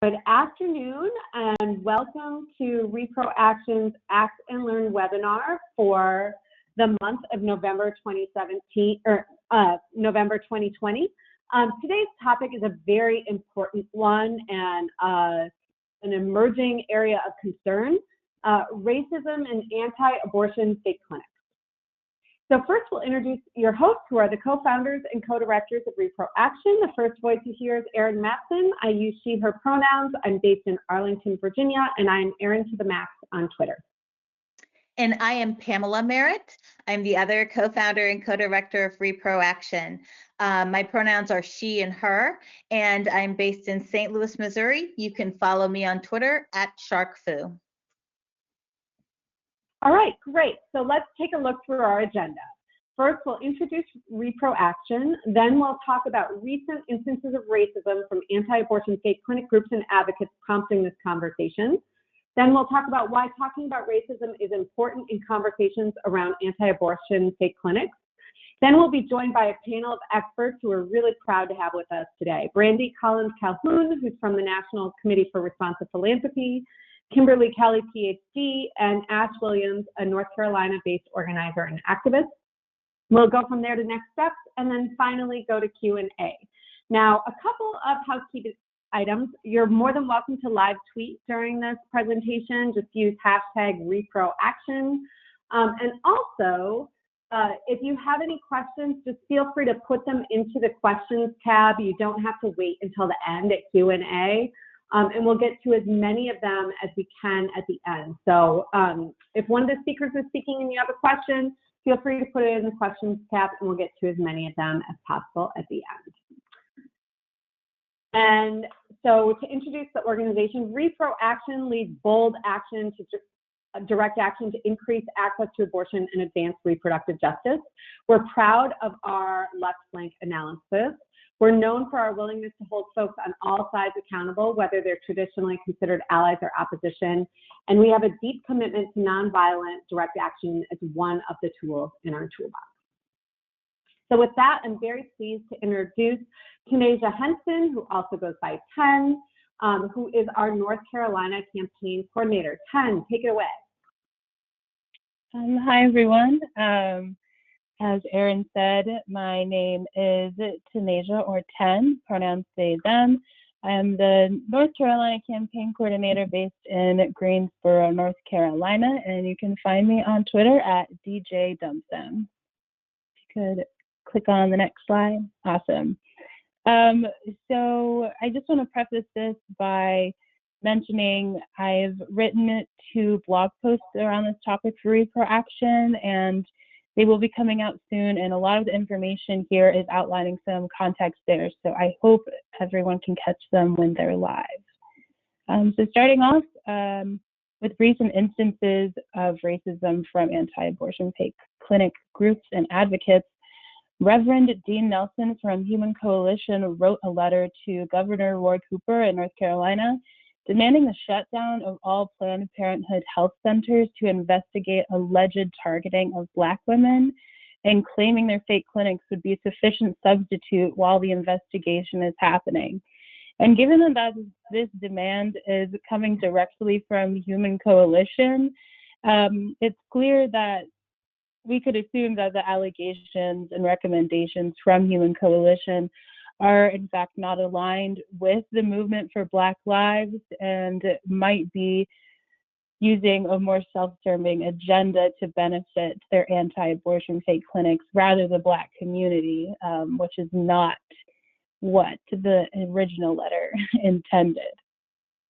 Good afternoon and welcome to Reproaction's Act and Learn webinar for the month of November 2020. Today's topic is a very important one and an emerging area of concern, racism and anti-abortion state clinics. So first we'll introduce your hosts, who are the co-founders and co-directors of Reproaction. The first voice you hear is Erin Matson. I use she, her pronouns. I'm based in Arlington, Virginia, and I'm Erin to the Max on Twitter. And I am Pamela Merritt. I'm the other co-founder and co-director of Reproaction. My pronouns are she and her, and I'm based in St. Louis, Missouri. You can follow me on Twitter at SharkFoo. All right, great. So let's take a look through our agenda. First, we'll introduce Reproaction. Then we'll talk about recent instances of racism from anti-abortion state clinic groups and advocates prompting this conversation. Then we'll talk about why talking about racism is important in conversations around anti-abortion state clinics. Then we'll be joined by a panel of experts who we're really proud to have with us today. Brandi Collins-Calhoun, who's from the National Committee for Responsive Philanthropy, Kimberly Kelly, Ph.D., and Ash Williams, a North Carolina-based organizer and activist. We'll go from there to next steps, and then finally go to Q&A. Now, a couple of housekeeping items. You're more than welcome to live tweet during this presentation. Just use hashtag Reproaction. And also, if you have any questions, just feel free to put them into the questions tab. You don't have to wait until the end at Q&A. And we'll get to as many of them as we can at the end. So if one of the speakers is speaking and you have a question, feel free to put it in the questions tab and we'll get to as many of them as possible at the end. And so to introduce the organization, Reproaction leads bold action to direct action to increase access to abortion and advance reproductive justice. We're proud of our left flank analysis. We're known for our willingness to hold folks on all sides accountable, whether they're traditionally considered allies or opposition. And we have a deep commitment to nonviolent direct action as one of the tools in our toolbox. So with that, I'm very pleased to introduce Kanasia Henson, who also goes by Ten, who is our North Carolina campaign coordinator. Ten, take it away. Hi, everyone. As Erin said, my name is Kanasia, or Ten, pronouns they, them. I am the North Carolina campaign coordinator based in Greensboro, North Carolina, and you can find me on Twitter at DJ Dumpsum. If you could click on the next slide. Awesome. So I just want to preface this by mentioning I've written 2 blog posts around this topic for Reproaction, and they will be coming out soon, and a lot of the information here is outlining some context there, so I hope everyone can catch them when they're live. So starting off with recent instances of racism from anti-abortion clinic groups and advocates, Reverend Dean Nelson from Human Coalition wrote a letter to Governor Roy Cooper in North Carolina demanding the shutdown of all Planned Parenthood health centers to investigate alleged targeting of Black women, and claiming their fake clinics would be a sufficient substitute while the investigation is happening. And given that this demand is coming directly from Human Coalition, it's clear that we could assume that the allegations and recommendations from Human Coalition are in fact not aligned with the movement for Black lives and might be using a more self-serving agenda to benefit their anti-abortion fake clinics rather than the Black community, which is not what the original letter intended.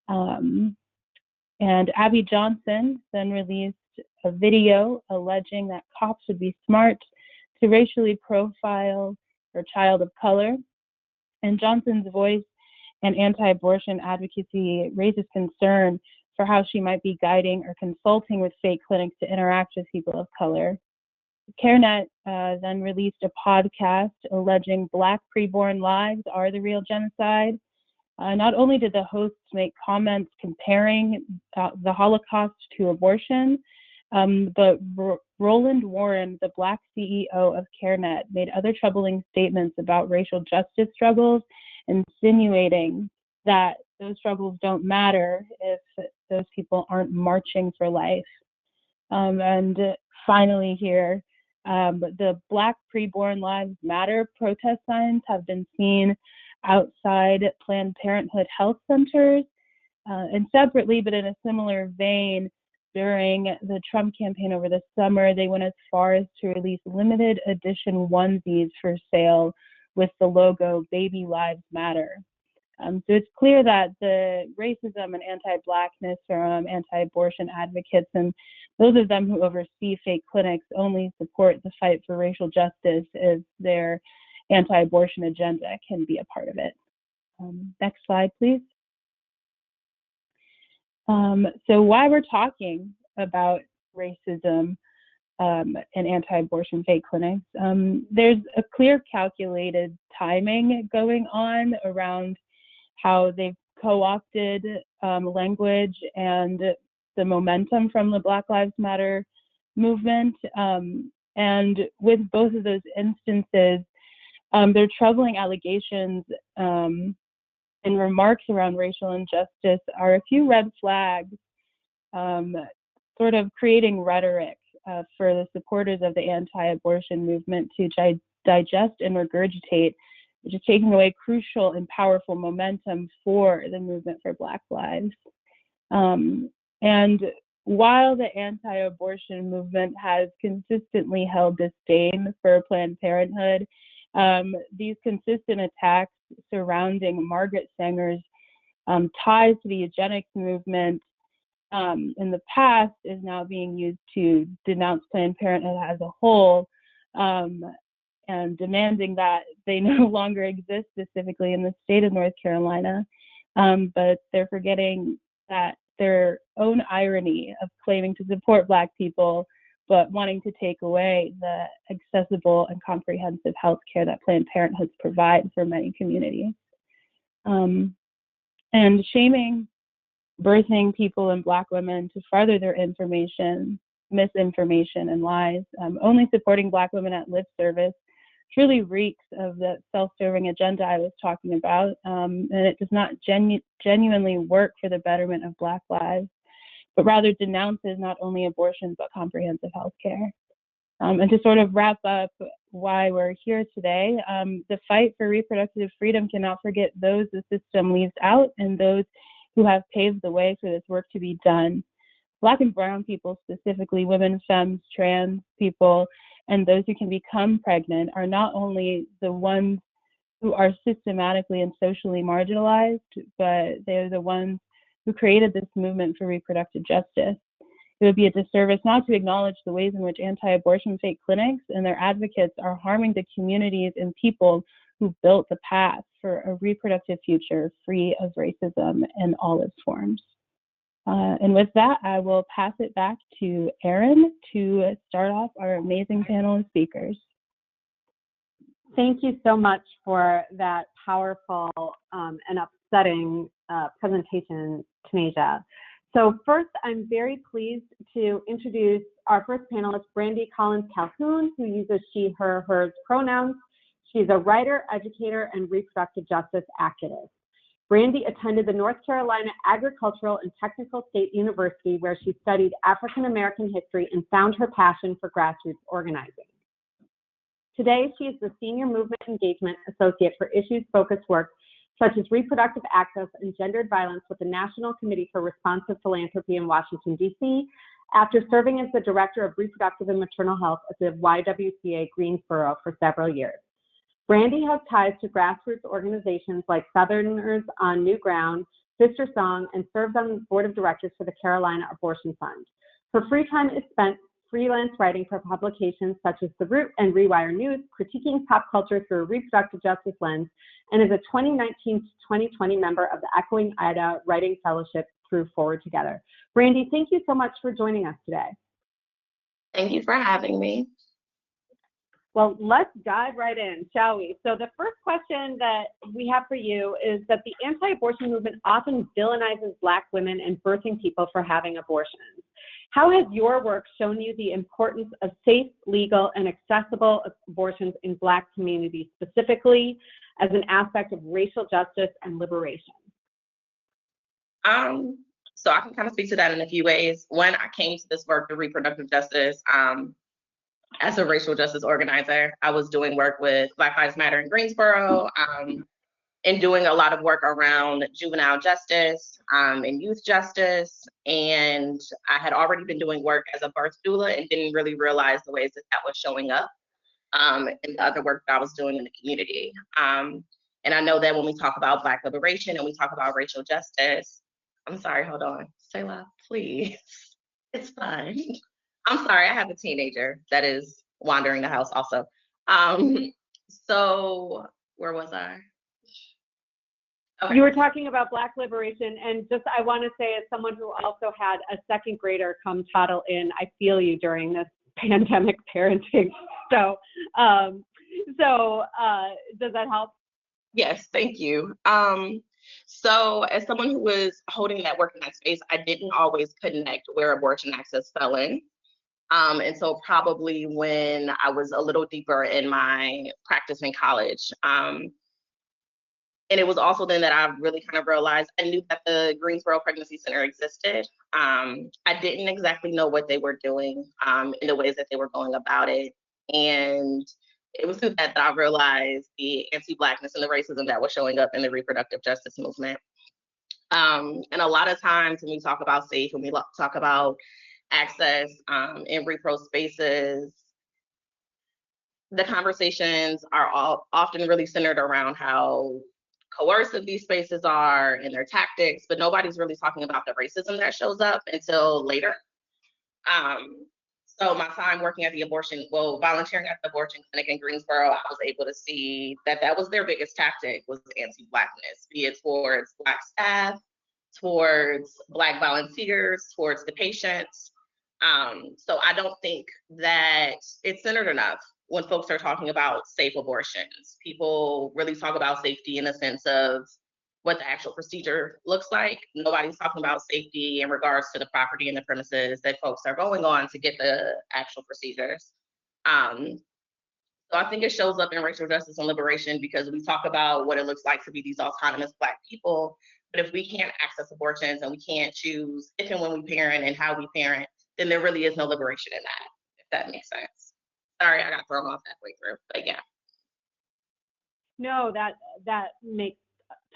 And Abby Johnson then released a video alleging that cops would be smart to racially profile her child of color. And Johnson's voice and anti-abortion advocacy raises concern for how she might be guiding or consulting with fake clinics to interact with people of color. CareNet then released a podcast alleging Black preborn lives are the real genocide. Not only did the hosts make comments comparing the Holocaust to abortion, but Roland Warren, the Black CEO of CareNet, made other troubling statements about racial justice struggles, insinuating that those struggles don't matter if those people aren't marching for life. And finally here, the Black Preborn Lives Matter protest signs have been seen outside Planned Parenthood health centers, and separately, but in a similar vein, during the Trump campaign over the summer, they went as far as to release limited edition onesies for sale with the logo Baby Lives Matter. So it's clear that the racism and anti-Blackness from anti-abortion advocates and those of them who oversee fake clinics only support the fight for racial justice if their anti-abortion agenda can be a part of it. Next slide, please. So why we're talking about racism and anti-abortion fake clinics, there's a clear calculated timing going on around how they've co-opted language and the momentum from the Black Lives Matter movement. And with both of those instances, their troubling allegations and remarks around racial injustice are a few red flags, sort of creating rhetoric for the supporters of the anti-abortion movement to digest and regurgitate, which is taking away crucial and powerful momentum for the movement for Black lives. And while the anti-abortion movement has consistently held disdain for Planned Parenthood, these consistent attacks surrounding Margaret Sanger's ties to the eugenics movement in the past is now being used to denounce Planned Parenthood as a whole, and demanding that they no longer exist specifically in the state of North Carolina. But they're forgetting that their own irony of claiming to support Black people but wanting to take away the accessible and comprehensive health care that Planned Parenthood provides for many communities. And shaming birthing people and Black women to further their misinformation, and lies, only supporting Black women at lip service truly reeks of the self-serving agenda I was talking about, and it does not genuinely work for the betterment of Black lives, but rather denounces not only abortion, but comprehensive health care. And to sort of wrap up why we're here today, the fight for reproductive freedom cannot forget those the system leaves out and those who have paved the way for this work to be done. Black and brown people, specifically women, femmes, trans people, and those who can become pregnant are not only the ones who are systematically and socially marginalized, but they're the ones who created this movement for reproductive justice. It would be a disservice not to acknowledge the ways in which anti-abortion fake clinics and their advocates are harming the communities and people who built the path for a reproductive future free of racism in all its forms. And with that, I will pass it back to Erin to start off our amazing panel of speakers. Thank you so much for that powerful and upsetting presentation, Tanasia. So first, I'm very pleased to introduce our first panelist, Brandi Collins-Calhoun, who uses she, her, hers pronouns. She's a writer, educator, and reproductive justice activist. Brandi attended the North Carolina Agricultural and Technical State University, where she studied African American history and found her passion for grassroots organizing. Today, she is the Senior Movement Engagement Associate for issues-focused work such as reproductive access and gendered violence with the National Committee for Responsive Philanthropy in Washington, D.C., after serving as the Director of Reproductive and Maternal Health at the YWCA Greensboro for several years. Brandi has ties to grassroots organizations like Southerners on New Ground, Sister Song, and serves on the board of directors for the Carolina Abortion Fund. Her free time is spent freelance writing for publications such as The Root and Rewire News, critiquing pop culture through a reproductive justice lens, and is a 2019 to 2020 member of the Echoing Ida Writing Fellowship through Forward Together. Brandi, thank you so much for joining us today. Thank you for having me. Well, let's dive right in, shall we? So the first question that we have for you is that the anti-abortion movement often villainizes Black women and birthing people for having abortions. How has your work shown you the importance of safe, legal, and accessible abortions in Black communities, specifically as an aspect of racial justice and liberation? So I can kind of speak to that in a few ways. When I came to this work of reproductive justice, as a racial justice organizer, I was doing work with Black Lives Matter in Greensboro, and doing a lot of work around juvenile justice and youth justice. And I had already been doing work as a birth doula and didn't really realize the ways that that was showing up in the other work that I was doing in the community. And I know that when we talk about Black liberation and we talk about racial justice, I'm sorry, hold on, say loud, please. It's fine. I'm sorry, I have a teenager that is wandering the house also. So where was I? Okay. You were talking about Black liberation, and just I want to say, as someone who also had a second grader come toddle in, I feel you during this pandemic parenting. So, does that help? Yes, thank you. So as someone who was holding that work in that space, I didn't always connect where abortion access fell in. And so probably when I was a little deeper in my practice in college, and it was also then that I really kind of realized I knew that the Greensboro Pregnancy Center existed. I didn't exactly know what they were doing in the ways that they were going about it. And it was through that I realized the anti-Blackness and the racism that was showing up in the reproductive justice movement. And a lot of times when we talk about safe, when we talk about access in repro spaces, the conversations are all often really centered around how coercive these spaces are and their tactics, but nobody's really talking about the racism that shows up until later. So my time working at volunteering at the abortion clinic in Greensboro, I was able to see that that was their biggest tactic, was anti-Blackness, be it towards Black staff, towards Black volunteers, towards the patients. So I don't think that it's centered enough when folks are talking about safe abortions. People really talk about safety in the sense of what the actual procedure looks like. Nobody's talking about safety in regards to the property and the premises that folks are going on to get the actual procedures. So I think it shows up in racial justice and liberation because we talk about what it looks like to be these autonomous Black people, but if we can't access abortions and we can't choose if and when we parent and how we parent, then there really is no liberation in that, if that makes sense. Sorry, I got thrown off halfway through, but yeah. No, that makes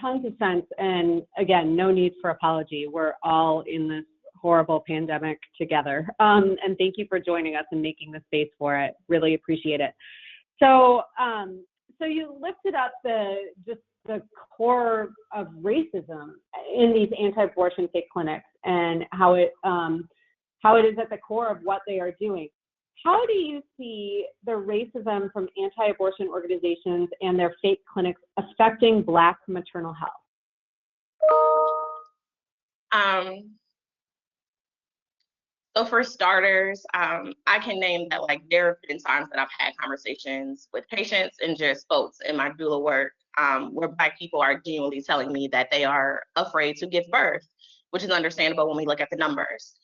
tons of sense. And again, no need for apology. We're all in this horrible pandemic together. And thank you for joining us and making the space for it. Really appreciate it. So, so you lifted up the core of racism in these anti-abortion state clinics and how it is at the core of what they are doing. How do you see the racism from anti-abortion organizations and their fake clinics affecting Black maternal health? So for starters, I can name that there have been times that I've had conversations with patients and just folks in my doula work where Black people are genuinely telling me that they are afraid to give birth, which is understandable when we look at the numbers.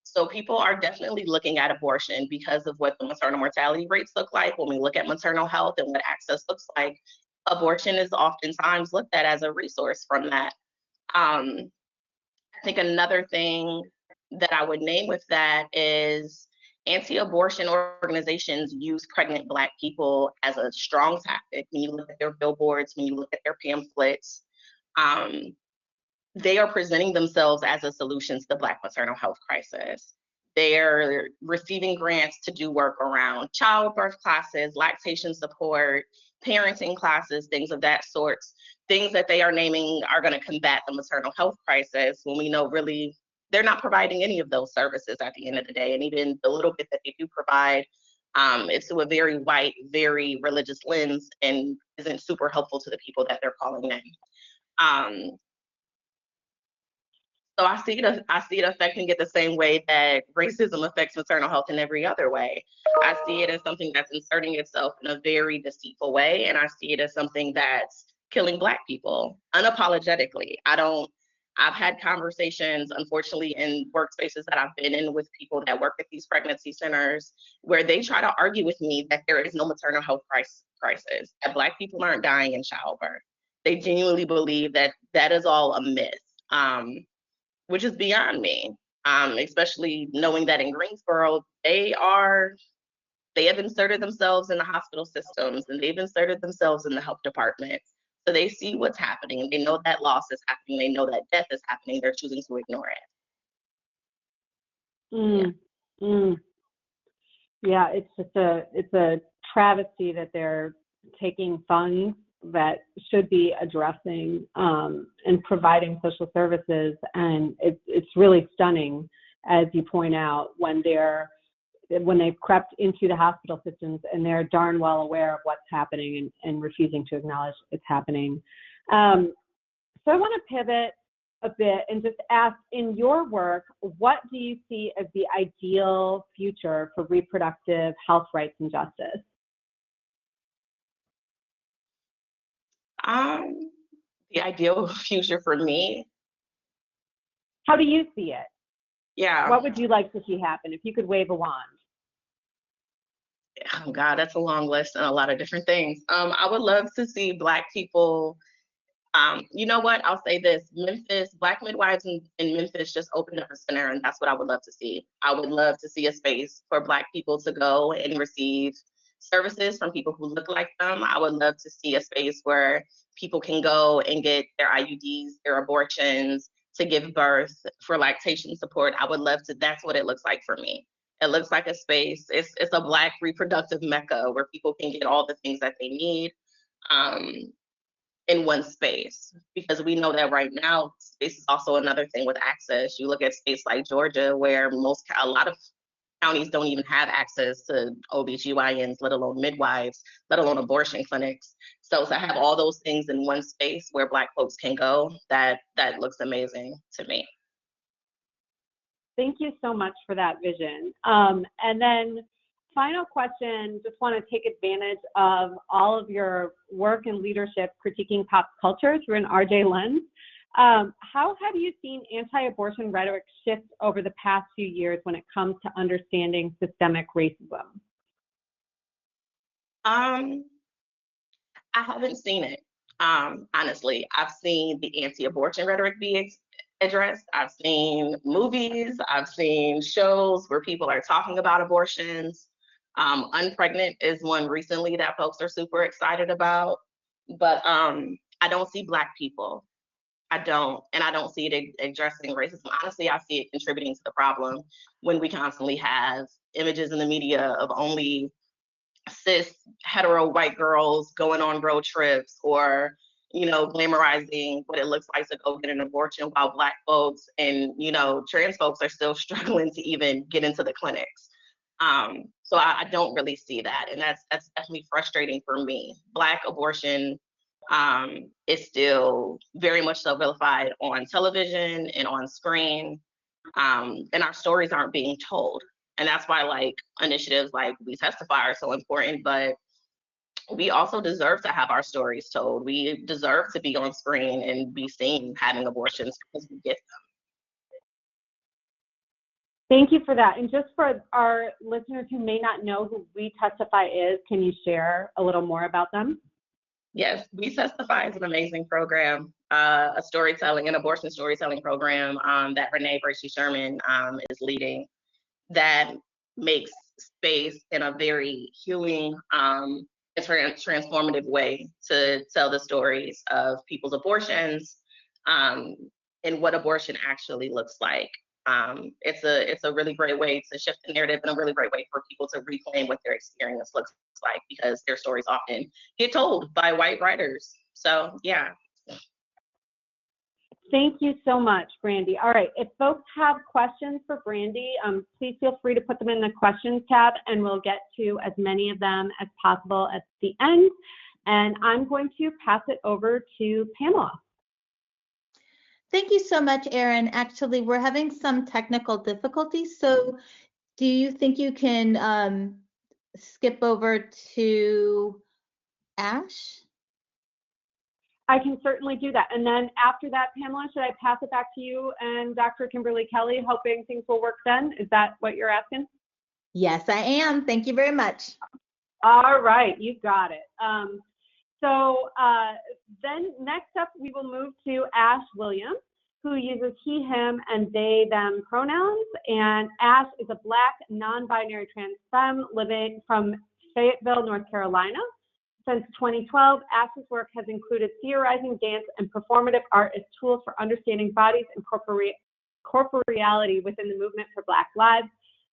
So people are definitely looking at abortion because of what the maternal mortality rates look like. When we look at maternal health and what access looks like, abortion is oftentimes looked at as a resource from that. I think another thing that I would name with that is anti-abortion organizations use pregnant Black people as a strong tactic. When you look at their billboards, when you look at their pamphlets, they are presenting themselves as a solution to the Black maternal health crisis. They're receiving grants to do work around childbirth classes, lactation support, parenting classes, things of that sort, things that they are naming are going to combat the maternal health crisis, when we know really they're not providing any of those services at the end of the day. And even the little bit that they do provide, it's through a very white, very religious lens and isn't super helpful to the people that they're calling in. So I see it affecting it the same way that racism affects maternal health in every other way. I see it as something that's inserting itself in a very deceitful way, and I see it as something that's killing Black people unapologetically. I've had conversations, unfortunately, in workspaces that I've been in with people that work at these pregnancy centers, where they try to argue with me that there is no maternal health crisis, that Black people aren't dying in childbirth. They genuinely believe that that is all a myth. which is beyond me. Especially knowing that in Greensboro, they have inserted themselves in the hospital systems, and they've inserted themselves in the health department. So they see what's happening. They know that loss is happening. They know that death is happening. They're choosing to ignore it. Yeah, it's a travesty that they're taking funds that should be addressing and providing social services, and it's really stunning, as you point out, when they've crept into the hospital systems and they're darn well aware of what's happening and refusing to acknowledge it's happening. So I want to pivot a bit and just ask, in your work, what do you see as the ideal future for reproductive health rights and justice? The ideal future for me. How do you see it? Yeah. What would you like to see happen if you could wave a wand? Oh God, that's a long list and a lot of different things. I would love to see Black people. You know what? I'll say this: Memphis, Black midwives in Memphis just opened up a center, and that's what I would love to see. I would love to see a space for Black people to go and receive services from people who look like them. I would love to see a space where people can go and get their IUDs, their abortions, to give birth, for lactation support. I would love to. That's what it looks like for me. It looks like a space. It's a Black reproductive mecca where people can get all the things that they need. In one space, because we know that right now space is also another thing with access. You look at states like Georgia, where a lot of counties don't even have access to OBGYNs, let alone midwives, let alone abortion clinics. So to have all those things in one space where Black folks can go, that looks amazing to me. Thank you so much for that vision. And then final question, just want to take advantage of all of your work and leadership critiquing pop culture through an RJ lens. How have you seen anti-abortion rhetoric shift over the past few years when it comes to understanding systemic racism? I haven't seen it. Honestly, I've seen the anti-abortion rhetoric be addressed. I've seen movies, I've seen shows where people are talking about abortions. Unpregnant is one recently that folks are super excited about, but I don't see Black people. I don't see it addressing racism. Honestly, I see it contributing to the problem when we constantly have images in the media of only cis hetero white girls going on road trips, or glamorizing what it looks like to go get an abortion, while Black folks and trans folks are still struggling to even get into the clinics. So I don't really see that, and that's definitely frustrating for me. Black abortion is still very much so vilified on television and on screen, and our stories aren't being told. And that's why initiatives like We Testify are so important, but we also deserve to have our stories told. We deserve to be on screen and be seen having abortions because we get them. Thank you for that. And just for our listeners who may not know who We Testify is, can you share a little more about them? Yes, We Testify is an amazing program, an abortion storytelling program that Renee Bracey-Sherman is leading, that makes space in a very healing and transformative way to tell the stories of people's abortions and what abortion actually looks like. It's a really great way to shift the narrative, and a really great way for people to reclaim what their experience looks like, because their stories often get told by white writers. So yeah. Thank you so much, Brandi. All right, if folks have questions for Brandi, please feel free to put them in the questions tab, and we'll get to as many of them as possible at the end. And I'm going to pass it over to Pamela. Thank you so much, Erin. Actually, we're having some technical difficulties, so do you think you can skip over to Ash? I can certainly do that. And then after that, Pamela, should I pass it back to you and Dr. Kimberly Kelly, hoping things will work then? Is that what you're asking? Yes, I am. Thank you very much. All right, you got it. So then next up, we will move to Ash Williams. who uses he, him, and they, them pronouns. And Ash is a Black, non-binary trans femme living from Fayetteville, North Carolina. Since 2012, Ash's work has included theorizing dance and performative art as tools for understanding bodies and corporeality within the movement for Black lives,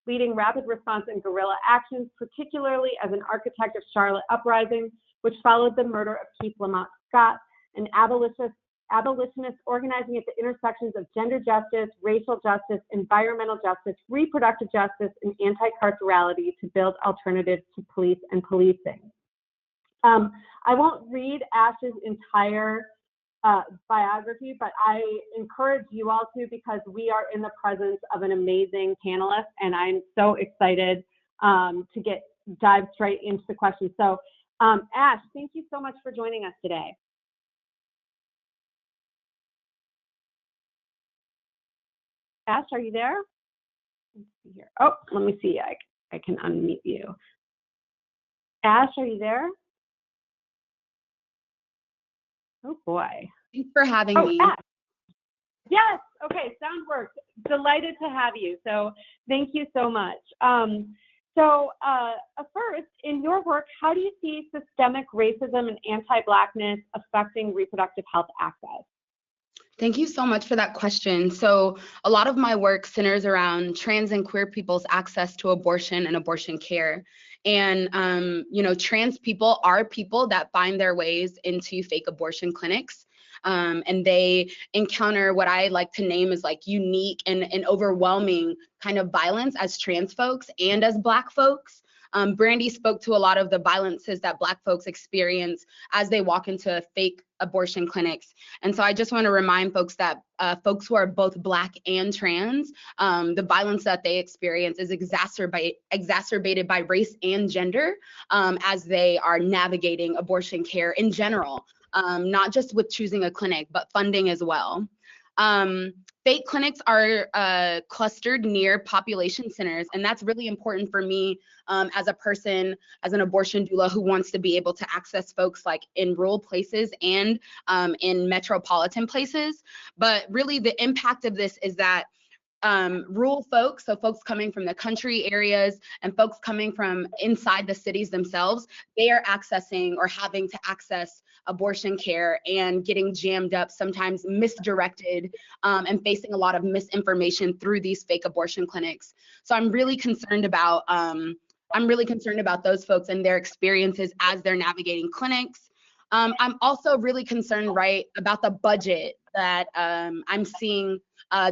leading rapid response and guerrilla actions, particularly as an architect of Charlotte Uprising, which followed the murder of Keith Lamont Scott, an abolitionist organizing at the intersections of gender justice, racial justice, environmental justice, reproductive justice, and anti-carcerality to build alternatives to police and policing. I won't read Ash's entire biography, but I encourage you all to, because we are in the presence of an amazing panelist, and I'm so excited to dive straight into the questions. So Ash, thank you so much for joining us today. Ash, are you there? Let's see here. Oh, let me see. I can unmute you. Ash, are you there? Oh boy. Thanks for having me. Ash. Yes. Okay. Sound works. Delighted to have you. So thank you so much. First, in your work, how do you see systemic racism and anti-Blackness affecting reproductive health access? Thank you so much for that question. So a lot of my work centers around trans and queer people's access to abortion and abortion care. And, trans people are people that find their ways into fake abortion clinics. And they encounter what I like to name as like unique and overwhelming kind of violence as trans folks and as Black folks. Brandi spoke to a lot of the violences that Black folks experience as they walk into fake abortion clinics. And so I just want to remind folks that folks who are both Black and trans, the violence that they experience is exacerbated by race and gender as they are navigating abortion care in general, not just with choosing a clinic, but funding as well. Fake clinics are clustered near population centers, and that's really important for me as a person, as an abortion doula who wants to be able to access folks like in rural places and in metropolitan places. But really the impact of this is that rural folks, so folks coming from the country areas and folks coming from inside the cities themselves, they are accessing or having to access abortion care and getting jammed up, sometimes misdirected, and facing a lot of misinformation through these fake abortion clinics. So I'm really concerned about those folks and their experiences as they're navigating clinics. I'm also really concerned, about the budget that I'm seeing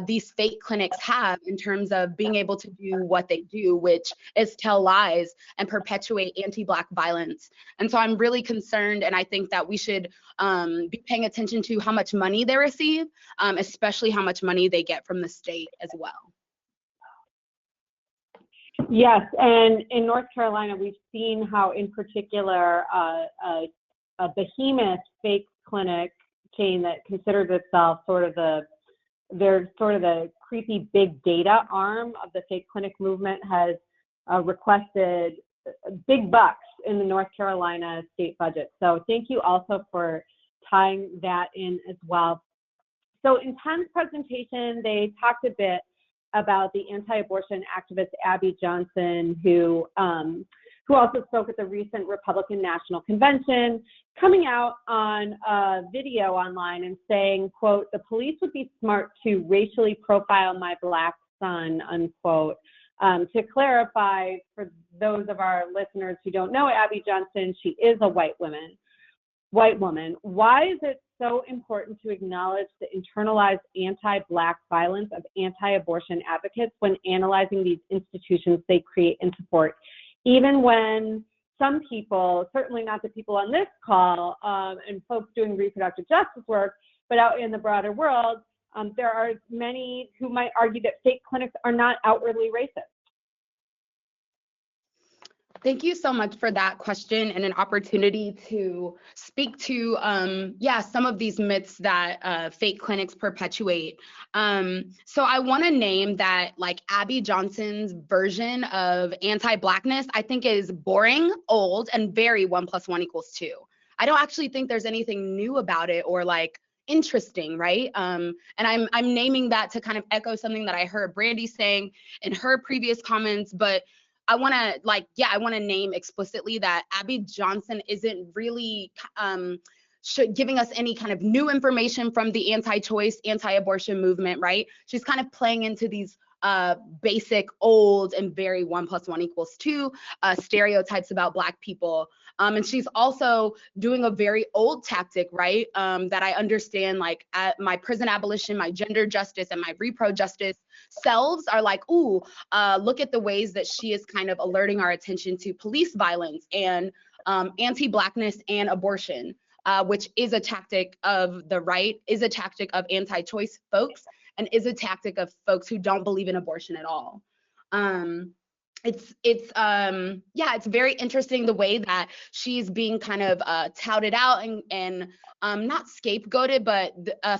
these fake clinics have in terms of being able to do what they do, which is tell lies and perpetuate anti-Black violence. And so I'm really concerned, and I think that we should be paying attention to how much money they receive, especially how much money they get from the state as well. Yes, and in North Carolina, we've seen how, in particular, a behemoth fake clinic chain that considers itself they're sort of the creepy big data arm of the fake clinic movement, has requested big bucks in the North Carolina state budget. So thank you also for tying that in as well. So in Penn's presentation, they talked a bit about the anti-abortion activist Abby Johnson, who also spoke at the recent Republican National Convention, coming out on a video online and saying, quote, "The police would be smart to racially profile my Black son," unquote. To clarify, for those of our listeners who don't know Abby Johnson, she is a white woman. Why is it so important to acknowledge the internalized anti-Black violence of anti-abortion advocates when analyzing these institutions they create and support, even when some people, certainly not the people on this call and folks doing reproductive justice work, but out in the broader world, there are many who might argue that fake clinics are not outwardly racist? Thank you so much for that question and an opportunity to speak to, some of these myths that fake clinics perpetuate. So I want to name that, like, Abby Johnson's version of anti-Blackness, I think, is boring, old, and very 1 + 1 = 2. I don't actually think there's anything new about it or, like, interesting, right? And I'm naming that to kind of echo something that I heard Brandi saying in her previous comments, but I want to name explicitly that Abby Johnson isn't really giving us any kind of new information from the anti-choice, anti-abortion movement, right? She's kind of playing into these basic, old, and very 1 + 1 = 2 stereotypes about Black people. And she's also doing a very old tactic, right? That I understand, like at my prison abolition, my gender justice, and my repro justice selves are like, ooh, look at the ways that she is kind of alerting our attention to police violence and anti-Blackness and abortion. Which is a tactic of the right, is a tactic of anti-choice folks, and is a tactic of folks who don't believe in abortion at all. It's very interesting the way that she's being kind of touted out and not scapegoated, but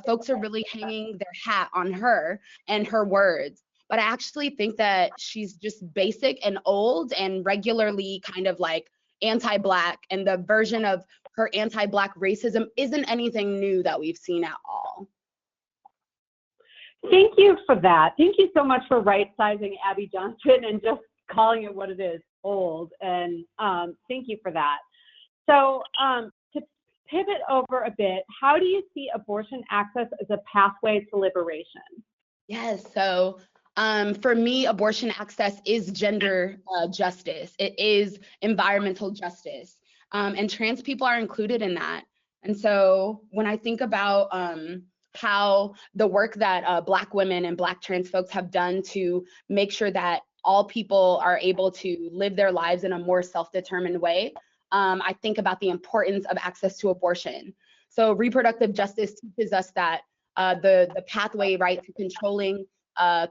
folks are really hanging their hat on her and her words. But I actually think that she's just basic and old and regularly kind of like anti-Black, and the version of her anti-Black racism isn't anything new that we've seen at all. Thank you for that. Thank you so much for right-sizing Abby Johnson and just calling it what it is, old. And thank you for that. So to pivot over a bit, how do you see abortion access as a pathway to liberation? Yes, so for me, abortion access is gender justice. It is environmental justice. And trans people are included in that. And so when I think about how the work that Black women and Black trans folks have done to make sure that all people are able to live their lives in a more self-determined way, I think about the importance of access to abortion. So reproductive justice teaches us that the pathway, right, to controlling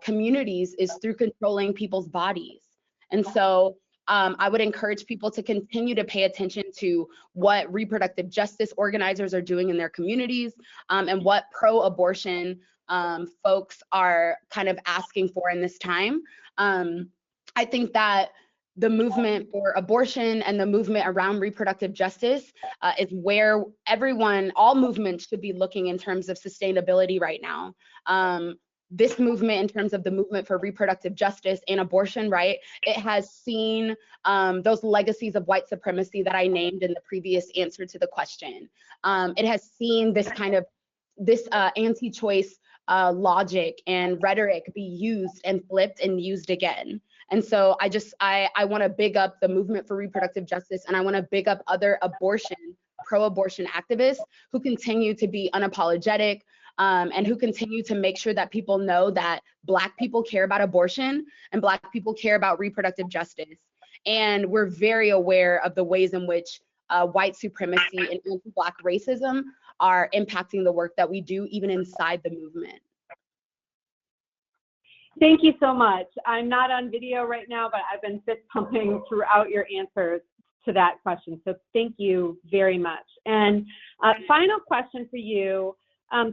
communities is through controlling people's bodies. And so I would encourage people to continue to pay attention to what reproductive justice organizers are doing in their communities, and what pro-abortion folks are kind of asking for in this time. I think that the movement for abortion and the movement around reproductive justice is where all movements should be looking in terms of sustainability right now. This movement, in terms of the movement for reproductive justice and abortion, right, it has seen those legacies of white supremacy that I named in the previous answer to the question. It has seen this kind of anti-choice logic and rhetoric be used and flipped and used again. And so I want to big up the movement for reproductive justice, and I want to big up other pro-abortion activists who continue to be unapologetic, and who continue to make sure that people know that Black people care about abortion and Black people care about reproductive justice. And we're very aware of the ways in which white supremacy and anti-Black racism are impacting the work that we do even inside the movement. Thank you so much. I'm not on video right now, but I've been fist pumping throughout your answers to that question. So thank you very much. And final question for you.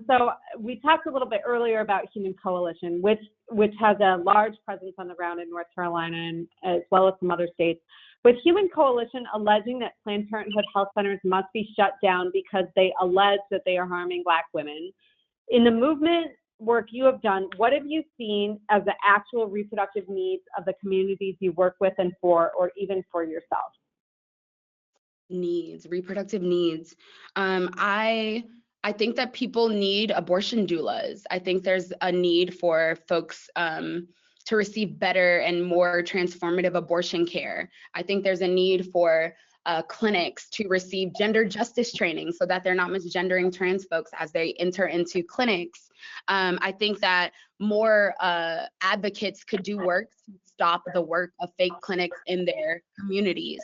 So we talked a little bit earlier about Human Coalition, which has a large presence on the ground in North Carolina and as well as some other states. With Human Coalition alleging that Planned Parenthood health centers must be shut down because they allege that they are harming Black women. In the movement work you have done, what have you seen as the actual reproductive needs of the communities you work with and for, or even for yourself? Reproductive needs. I think that people need abortion doulas. I think there's a need for folks to receive better and more transformative abortion care. I think there's a need for clinics to receive gender justice training so that they're not misgendering trans folks as they enter into clinics. I think that more advocates could do work to stop the work of fake clinics in their communities.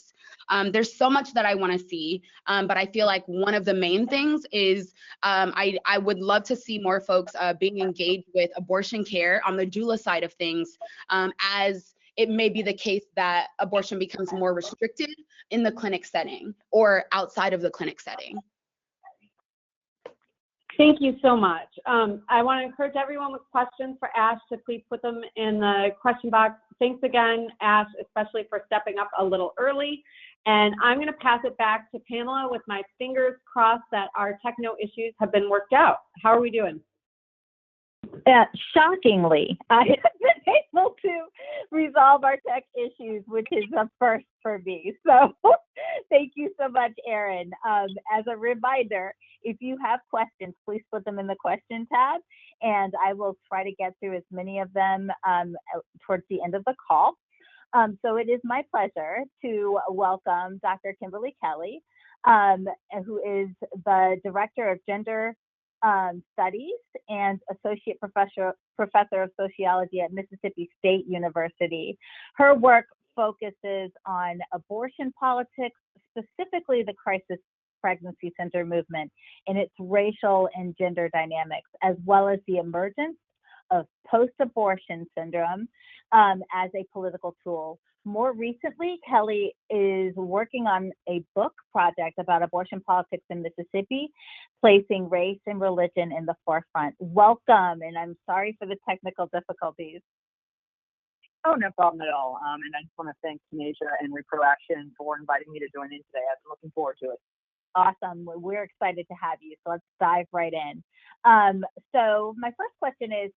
There's so much that I want to see, but I feel like one of the main things is I would love to see more folks being engaged with abortion care on the doula side of things, as it may be the case that abortion becomes more restricted in the clinic setting or outside of the clinic setting. Thank you so much. I want to encourage everyone with questions for Ash to please put them in the question box. Thanks again, Ash, especially for stepping up a little early. And I'm going to pass it back to Pamela with my fingers crossed that our techno issues have been worked out. How are we doing? Shockingly, I have been able to resolve our tech issues, which is a first for me. So thank you so much, Erin. As a reminder, if you have questions, please put them in the question tab, and I will try to get through as many of them towards the end of the call. So it is my pleasure to welcome Dr. Kimberly Kelly, who is the Director of Gender Studies and Associate Professor of Sociology at Mississippi State University. Her work focuses on abortion politics, specifically the crisis pregnancy center movement and its racial and gender dynamics, as well as the emergence of post-abortion syndrome as a political tool. More recently, Kelly is working on a book project about abortion politics in Mississippi, placing race and religion in the forefront. Welcome, and I'm sorry for the technical difficulties. Oh, no problem at all. And I just want to thank Tanisha and Reproaction for inviting me to join in today. I've been looking forward to it. Awesome. We're excited to have you. So let's dive right in. So my first question is,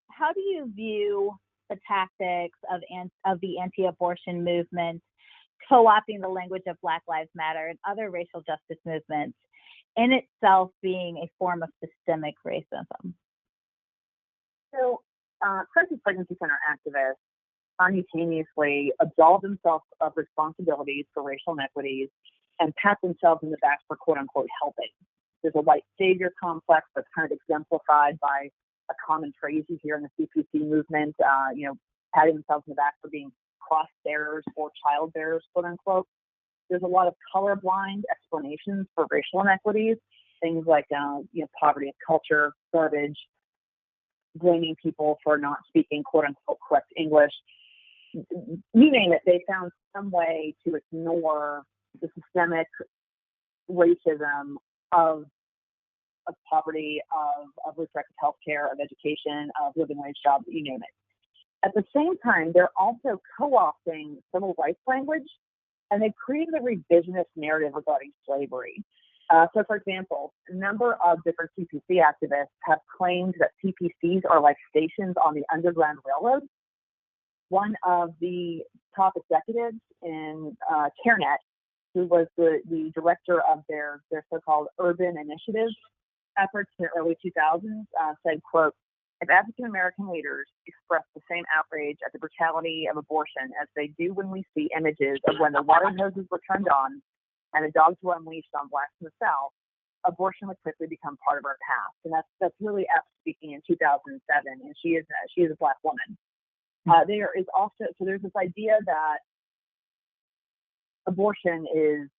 how do you view the tactics of the anti-abortion movement, co-opting the language of Black Lives Matter and other racial justice movements, in itself being a form of systemic racism? So, crisis pregnancy center activists simultaneously absolve themselves of responsibilities for racial inequities and pat themselves in the back for quote-unquote helping. There's a white savior complex that's kind of exemplified by a common phrase you hear in the CPC movement, patting themselves in the back for being cross bearers or child bearers, quote unquote. There's a lot of colorblind explanations for racial inequities, things like, poverty of culture, garbage, blaming people for not speaking quote unquote correct English. You name it, they found some way to ignore the systemic racism of poverty, of reproductive health care, of education, of living wage jobs, you name it. At the same time, they're also co-opting civil rights language, and they've created a revisionist narrative regarding slavery. So, for example, a number of different CPC activists have claimed that CPCs are like stations on the Underground Railroad. One of the top executives in CareNet, who was the director of their so-called urban initiative efforts in the early 2000s, said, quote, "If African American leaders express the same outrage at the brutality of abortion as they do when we see images of when the water hoses were turned on and the dogs were unleashed on blacks in the South, abortion would quickly become part of our past." And that's really F speaking in 2007, and she is a Black woman. There is also, so there's this idea that abortion is,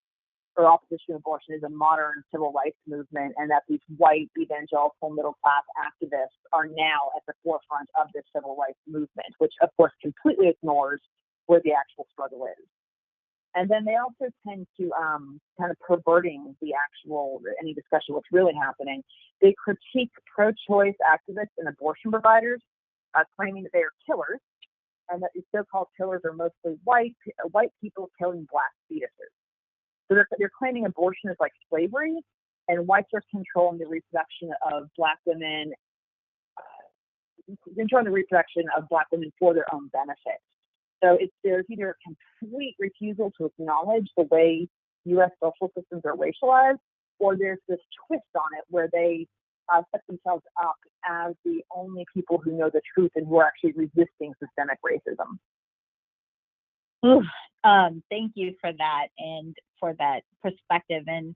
or opposition to abortion is a modern civil rights movement, and that these white evangelical middle class activists are now at the forefront of this civil rights movement, which of course completely ignores where the actual struggle is. And then they also tend to kind of perverting any discussion what's really happening. They critique pro-choice activists and abortion providers, claiming that they are killers, and that these so-called killers are mostly white people killing Black fetuses. So they're claiming abortion is like slavery, and whites are controlling the reproduction of Black women, for their own benefit. So there's either a complete refusal to acknowledge the way U.S. social systems are racialized, or there's this twist on it where they set themselves up as the only people who know the truth and who are actually resisting systemic racism. Thank you for that and for that perspective. And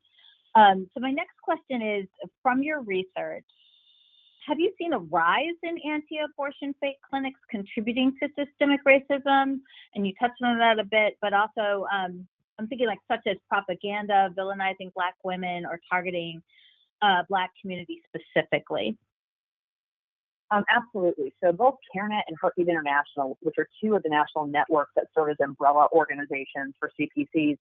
so my next question is, from your research, have you seen a rise in anti-abortion fake clinics contributing to systemic racism? And you touched on that a bit, but also I'm thinking like such as propaganda, villainizing Black women, or targeting Black communities specifically. Absolutely. So both CareNet and Heartbeat International, which are two of the national networks that serve as umbrella organizations for CPCs,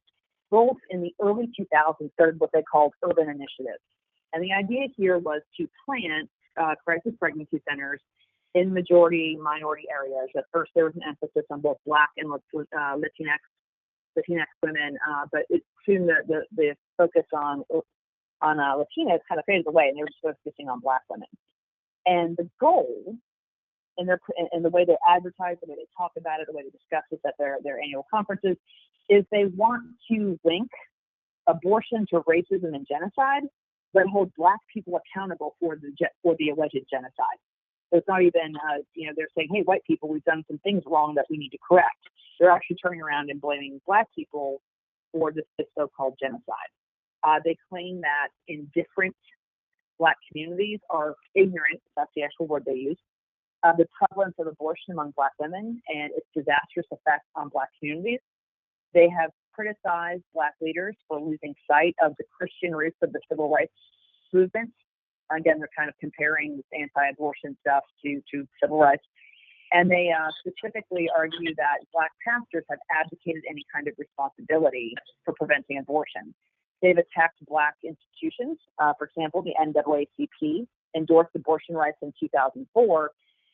both in the early 2000s started what they called urban initiatives. And the idea here was to plant crisis pregnancy centers in majority minority areas. At first, there was an emphasis on both Black and Latinx women, but soon the focus on Latinas kind of faded away, and they were just focusing on Black women. And the goal, and the way they advertise, the way they talk about it, the way they discuss it at their annual conferences, is they want to link abortion to racism and genocide, but hold Black people accountable for the alleged genocide. So it's not even, they're saying, hey, white people, we've done some things wrong that we need to correct. They're actually turning around and blaming Black people for this so-called genocide. They claim that indifferent Black communities are ignorant, that's the actual word they use, the prevalence of abortion among Black women and its disastrous effects on Black communities. They have criticized Black leaders for losing sight of the Christian roots of the civil rights movement. Again, they're kind of comparing this anti-abortion stuff to civil rights. And they specifically argue that Black pastors have abdicated any kind of responsibility for preventing abortion. They've attacked Black institutions. For example, the NAACP endorsed abortion rights in 2004,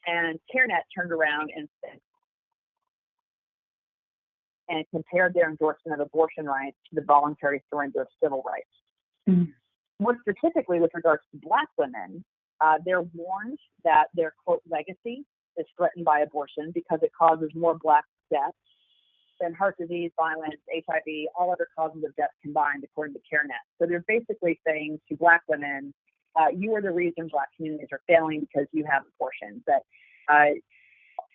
and CareNet turned around and compared their endorsement of abortion rights to the voluntary surrender of civil rights. Mm-hmm. More specifically, with regards to Black women, they're warned that their, quote, legacy is threatened by abortion because it causes more Black deaths than heart disease, violence, HIV, all other causes of death combined, according to CareNet. So they're basically saying to Black women, you are the reason Black communities are failing because you have abortions. That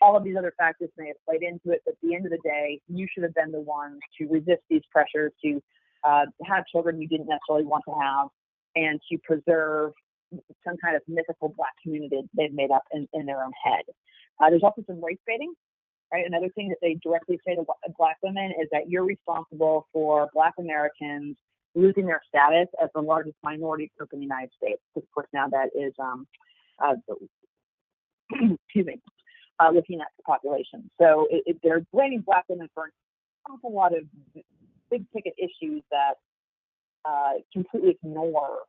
all of these other factors may have played into it, but at the end of the day, you should have been the ones to resist these pressures, to have children you didn't necessarily want to have, and to preserve some kind of mythical Black community they've made up in their own head. There's also some race baiting, right? Another thing that they directly say to Black women is that you're responsible for Black Americans losing their status as the largest minority group in the United States. Of course, now that is, Latinx population. So they're blaming Black women for an awful lot of big ticket issues that completely ignore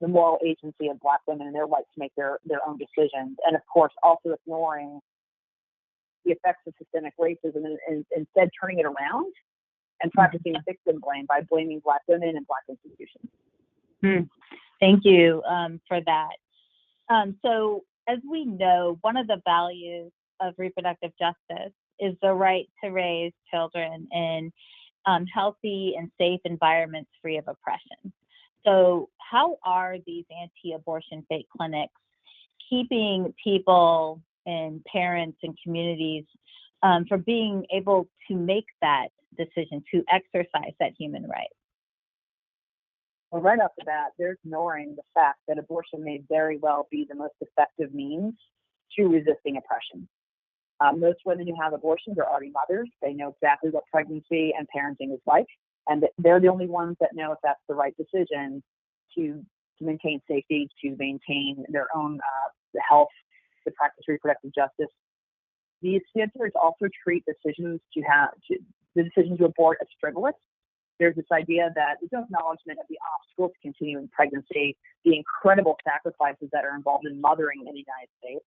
the moral agency of Black women and their right to make their own decisions. And of course, also ignoring the effects of systemic racism and instead turning it around and practicing victim blame by blaming Black women and Black institutions. Thank you for that. So as we know, one of the values of reproductive justice is the right to raise children in healthy and safe environments free of oppression. So how are these anti-abortion fake clinics keeping people and parents and communities from being able to make that decision to exercise that human right? Well, right off the bat, they're ignoring the fact that abortion may very well be the most effective means to resisting oppression. Most women who have abortions are already mothers. They know exactly what pregnancy and parenting is like, and they're the only ones that know if that's the right decision to maintain safety, to maintain their own health, to practice reproductive justice. These centers also treat the decision to abort as frivolous. There's this idea that there's no acknowledgement of the obstacles to continuing pregnancy, the incredible sacrifices that are involved in mothering in the United States.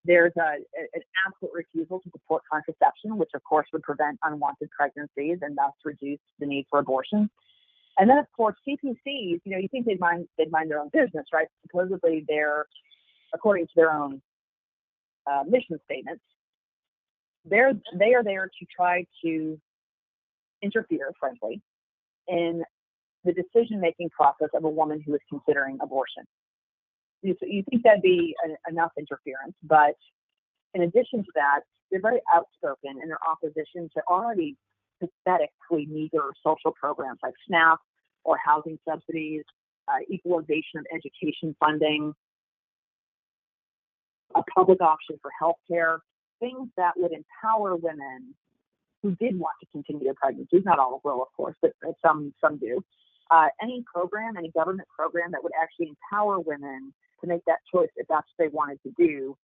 There's an absolute refusal to support contraception, which of course would prevent unwanted pregnancies and thus reduce the need for abortion. And then of course CPCs, you think they'd mind their own business, right? Supposedly they're, according to their own mission statements, they are there to try to interfere, frankly, in the decision-making process of a woman who is considering abortion. You think that'd be enough interference, but in addition to that, they're very outspoken in their opposition to already pathetically meager social programs like SNAP or housing subsidies, equalization of education funding, a public option for healthcare, things that would empower women who did want to continue their pregnancies. Not all will, of course, but some do. Any government program that would actually empower women to make that choice if that's what they wanted to do,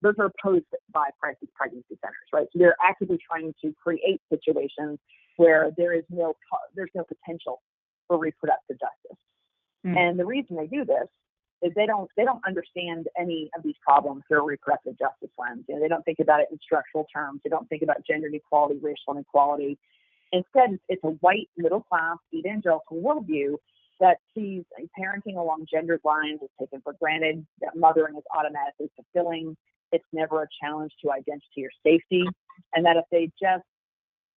those are opposed by crisis pregnancy centers, right? So they're actively trying to create situations where there's no potential for reproductive justice. And the reason they do this is they don't understand any of these problems through a reproductive justice lens. They don't think about it in structural terms. They don't think about gender inequality, racial inequality. Instead, it's a white, middle-class, evangelical worldview that sees parenting along gendered lines is taken for granted, that mothering is automatically fulfilling, it's never a challenge to identity or safety, and that if they just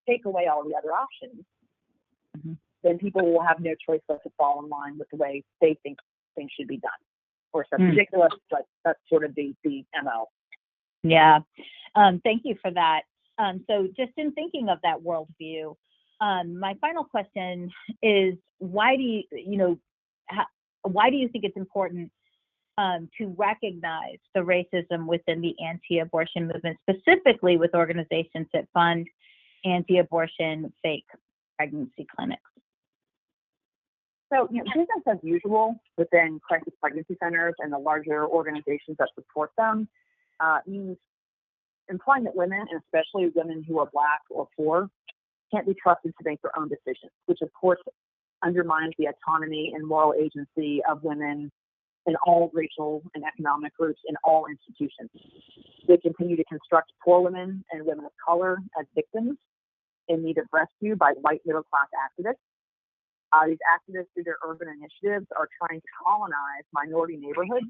take away all the other options, then people will have no choice but to fall in line with the way they think things should be done. Or it's ridiculous, but that's sort of the MO. Yeah, thank you for that. So just in thinking of that worldview, my final question is, why do you think it's important to recognize the racism within the anti-abortion movement, specifically with organizations that fund anti-abortion fake pregnancy clinics? So, business as usual within crisis pregnancy centers and the larger organizations that support them means implying that women, and especially women who are Black or poor, can't be trusted to make their own decisions, which of course undermines the autonomy and moral agency of women in all racial and economic groups in all institutions. They continue to construct poor women and women of color as victims in need of rescue by white middle-class activists. These activists, through their urban initiatives, are trying to colonize minority neighborhoods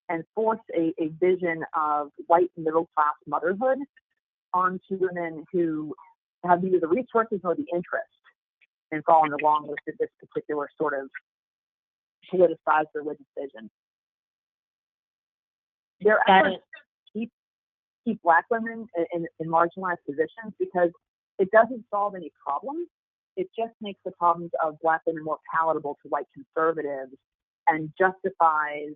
and force a vision of white middle-class motherhood onto women who have neither the resources nor the interest in following along with this particular sort of politicized religious vision. Their efforts keep Black women in marginalized positions because it doesn't solve any problems. It just makes the problems of Black women more palatable to white conservatives and justifies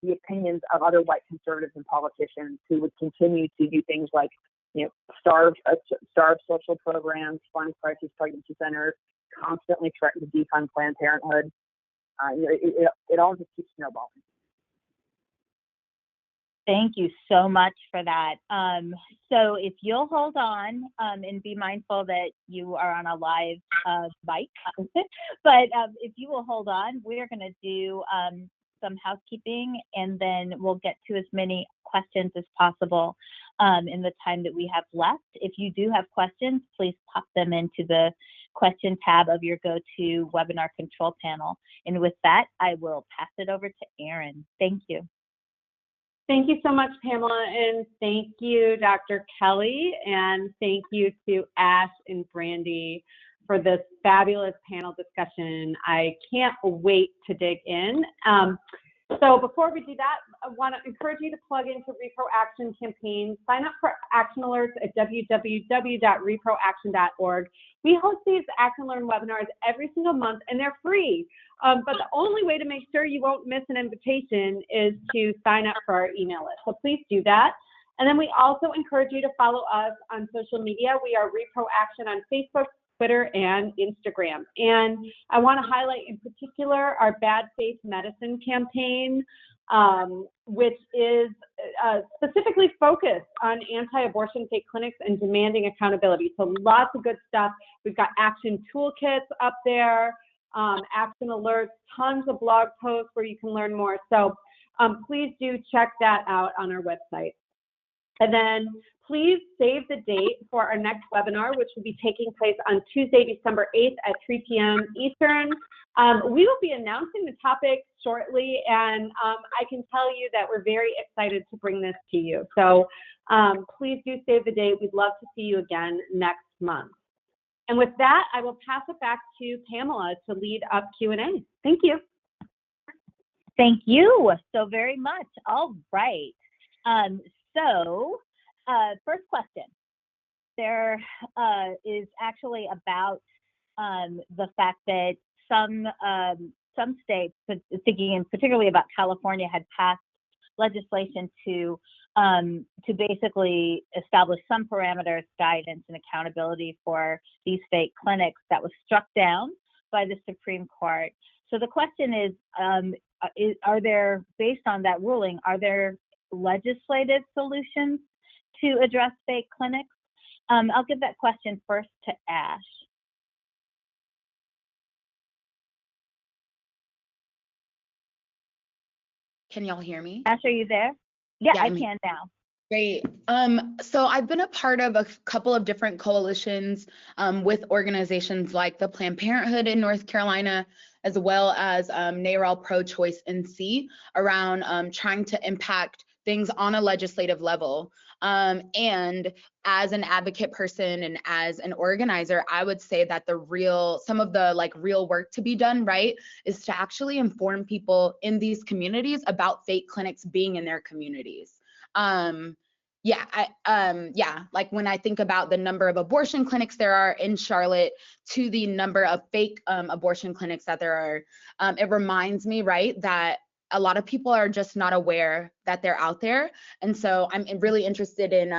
the opinions of other white conservatives and politicians who would continue to do things like, starve social programs, fund crisis pregnancy centers, constantly threaten to defund Planned Parenthood. It all just keeps snowballing. Thank you so much for that. So if you'll hold on and be mindful that you are on a live mic, but if you will hold on, we're going to do some housekeeping, and then we'll get to as many questions as possible in the time that we have left. If you do have questions, please pop them into the question tab of your go-to webinar control panel. And with that, I will pass it over to Erin. Thank you. Thank you so much, Pamela, and thank you, Dr. Kelly, and thank you to Ash and Brandi for this fabulous panel discussion. I can't wait to dig in. So before we do that, I want to encourage you to plug into Reproaction campaign. Sign up for action alerts at www.reproaction.org. We host these Action Learn webinars every single month, and they're free. But the only way to make sure you won't miss an invitation is to sign up for our email list. So please do that. And then we also encourage you to follow us on social media. We are Reproaction on Facebook, Twitter, and Instagram. And I want to highlight in particular our Bad Faith Medicine campaign, which is specifically focused on anti-abortion fake clinics and demanding accountability. So lots of good stuff. We've got action toolkits up there, action alerts, tons of blog posts where you can learn more. So please do check that out on our website. And then please save the date for our next webinar, which will be taking place on Tuesday, December 8th at 3 p.m. Eastern. We will be announcing the topic shortly, and I can tell you that we're very excited to bring this to you. So please do save the date. We'd love to see you again next month. And with that, I will pass it back to Pamela to lead up Q&A. Thank you. Thank you so very much. All right. First question. There is actually about the fact that some states, thinking particularly about California, had passed legislation to basically establish some parameters, guidance, and accountability for these fake clinics that was struck down by the Supreme Court. So the question is, are there, based on that ruling, are there legislative solutions to address fake clinics? I'll give that question first to Ash. Can y'all hear me? Ash, are you there? Yeah, I I'm can now. Great. So I've been a part of a couple of different coalitions with organizations like the Planned Parenthood in North Carolina, as well as NARAL Pro-Choice NC, around trying to impact things on a legislative level. And as an advocate person and as an organizer, I would say that some of the real work to be done, right, is to actually inform people in these communities about fake clinics being in their communities. Like when I think about the number of abortion clinics there are in Charlotte to the number of fake abortion clinics that there are, it reminds me, right, that a lot of people are just not aware that they're out there. And so I'm really interested in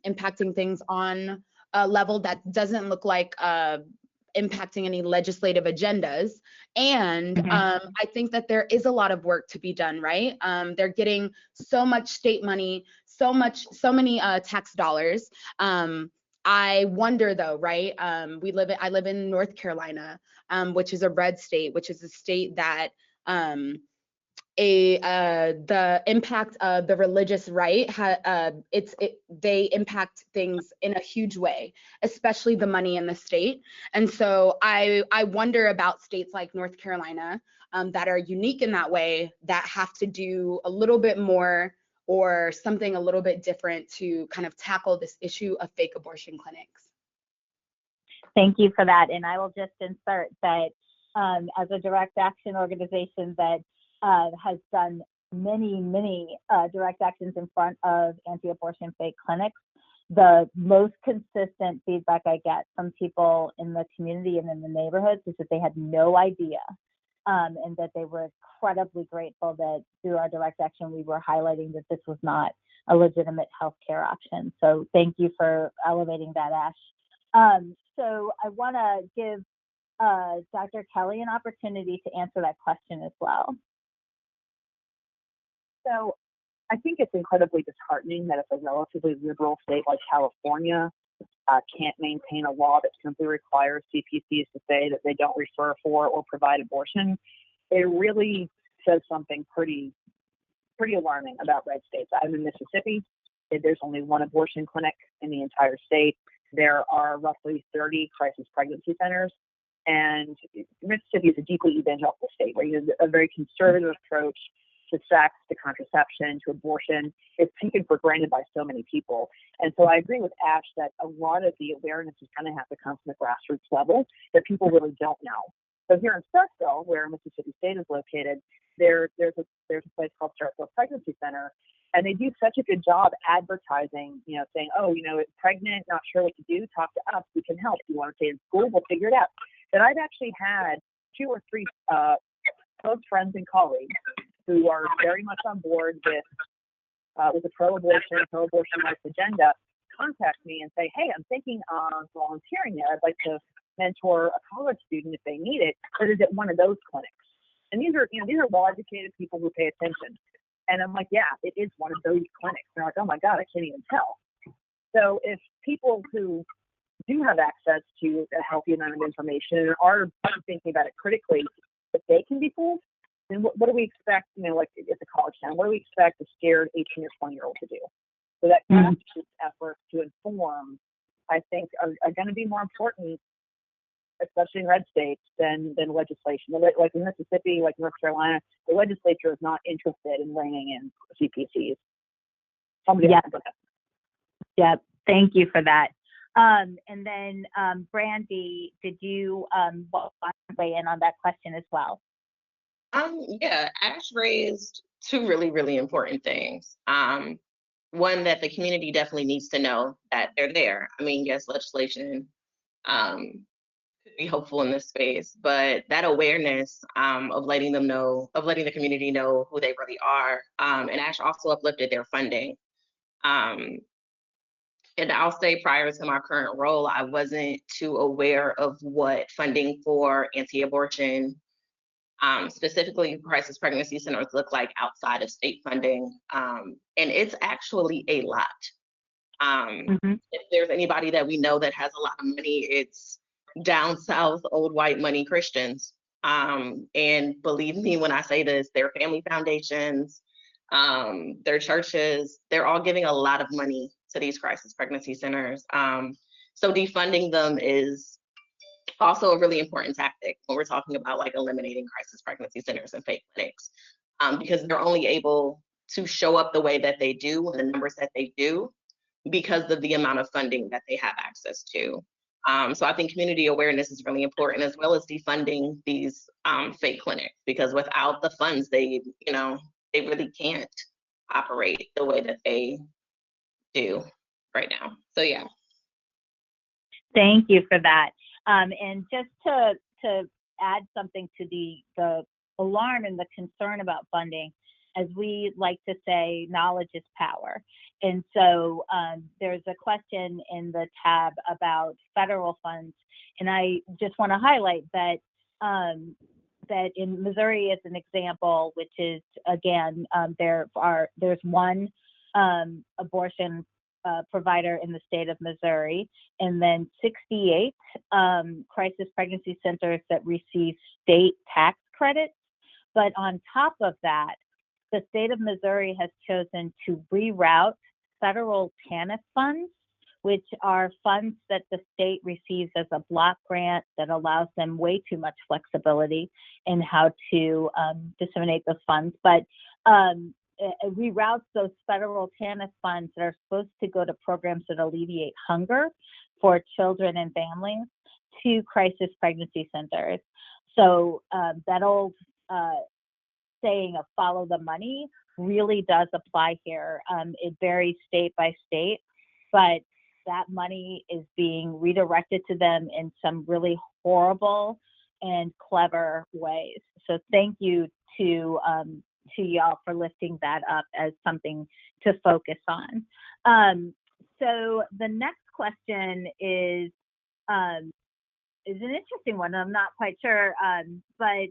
impacting things on a level that doesn't look like impacting any legislative agendas. And I think that there is a lot of work to be done, right? They're getting so much state money, so many tax dollars. I wonder though, right? I live in North Carolina, which is a red state, which is a state that the impact of the religious right, they impact things in a huge way, especially the money in the state. And so I wonder about states like North Carolina that are unique in that way, that have to do a little bit more or something a little bit different to kind of tackle this issue of fake abortion clinics. Thank you for that. And I will just insert that as a direct action organization that has done many direct actions in front of anti-abortion fake clinics, the most consistent feedback I get from people in the community and in the neighborhoods is that they had no idea, and that they were incredibly grateful that through our direct action we were highlighting that this was not a legitimate healthcare option. So thank you for elevating that, Ash. So I want to give Dr. Kelly an opportunity to answer that question as well. So I think it's incredibly disheartening that if a relatively liberal state like California can't maintain a law that simply requires CPCs to say that they don't refer for or provide abortion, it really says something pretty alarming about red states. I'm in Mississippi. There's only one abortion clinic in the entire state. There are roughly 30 crisis pregnancy centers. And Mississippi is a deeply evangelical state where you have a very conservative approach to sex, to contraception, to abortion. It's taken for granted by so many people. And so I agree with Ash that a lot of the awareness is going to have to come from the grassroots level that people really don't know. So here in Starkville, where Mississippi State is located, there's a place called Starkville Pregnancy Center, and they do such a good job advertising, saying, oh, it's pregnant, not sure what to do, talk to us, we can help. You want to stay in school, we'll figure it out. And I've actually had 2 or 3 close friends and colleagues who are very much on board with the pro-abortion rights agenda contact me and say, hey, I'm thinking of volunteering there. I'd like to mentor a college student if they need it, but is it one of those clinics? And these are well-educated people who pay attention. And I'm like, yeah, it is one of those clinics. And they're like, oh my God, I can't even tell. So if people who do have access to a healthy amount of information and are thinking about it critically, if they can be fooled, then what do we expect, like it's a college town, what do we expect a scared 18 or 20-year-old to do? So that grassroots effort to inform, I think, are going to be more important, especially in red states, than legislation. Like in Mississippi, like North Carolina, the legislature is not interested in reining in CPCs. Yep. Thank you for that. And then Brandi, did you want to weigh in on that question as well? Yeah, Ash raised 2 really, really important things. One, that the community definitely needs to know that they're there. I mean, yes, legislation could be helpful in this space, but that awareness of letting the community know who they really are. And Ash also uplifted their funding. And I'll say prior to my current role, I wasn't too aware of what funding for anti-abortion, specifically crisis pregnancy centers, look like outside of state funding. And it's actually a lot. If there's anybody that we know that has a lot of money, it's down south, old white money Christians. And believe me when I say this, their family foundations, their churches, they're all giving a lot of money to these crisis pregnancy centers. So defunding them is also a really important tactic when we're talking about like eliminating crisis pregnancy centers and fake clinics, because they're only able to show up the way that they do and the numbers that they do because of the amount of funding that they have access to. So I think community awareness is really important, as well as defunding these fake clinics, because without the funds, they really can't operate the way that they do right now. So yeah. Thank you for that. And just to add something to the alarm and the concern about funding, as we like to say, knowledge is power. And so there's a question in the tab about federal funds. And I just want to highlight that that in Missouri as an example, which is, again, there's one abortion provider in the state of Missouri, and then 68 crisis pregnancy centers that receive state tax credits. But on top of that, the state of Missouri has chosen to reroute federal TANF funds, which are funds that the state receives as a block grant that allows them way too much flexibility in how to disseminate those funds. But it reroutes those federal TANF funds that are supposed to go to programs that alleviate hunger for children and families to crisis pregnancy centers. So that old saying of follow the money really does apply here. It varies state by state, but that money is being redirected to them in some really horrible and clever ways. So thank you to y'all for lifting that up as something to focus on. So the next question is an interesting one. I'm not quite sure, but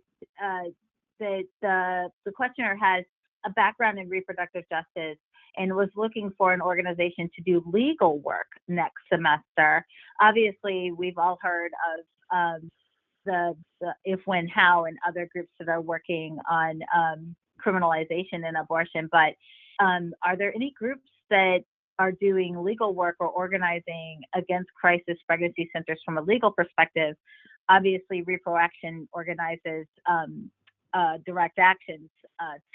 the questioner has a background in reproductive justice and was looking for an organization to do legal work next semester. Obviously, we've all heard of the If, When, How, and other groups that are working on criminalization and abortion, but are there any groups that are doing legal work or organizing against crisis pregnancy centers from a legal perspective? Obviously, Reproaction organizes direct actions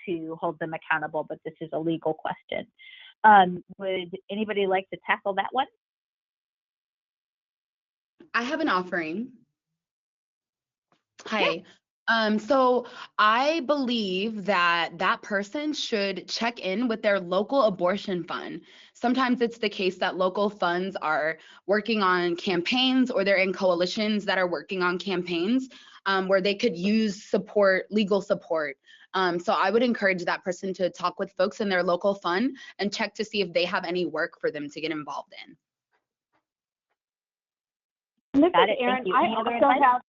to hold them accountable, but this is a legal question. Would anybody like to tackle that one? I have an offering. Hi. Yeah. So I believe that person should check in with their local abortion fund. Sometimes it's the case that local funds are working on campaigns, or they're in coalitions that are working on campaigns where they could use support, legal support. So I would encourage that person to talk with folks in their local fund and check to see if they have any work for them to get involved in. This Got is it. Erin. Thank you. I Any other also advice? have.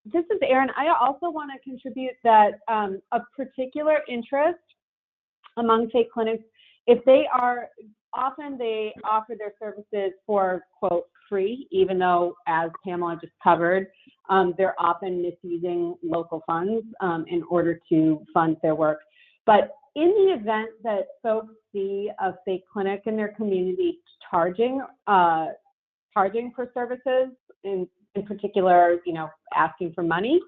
This is Erin. I also want to contribute that of particular interest among fake clinics, if they are, often they offer their services for, quote, free, even though, as Pamela just covered, they're often misusing local funds in order to fund their work. But in the event that folks see a fake clinic in their community charging for services, in particular, asking for money,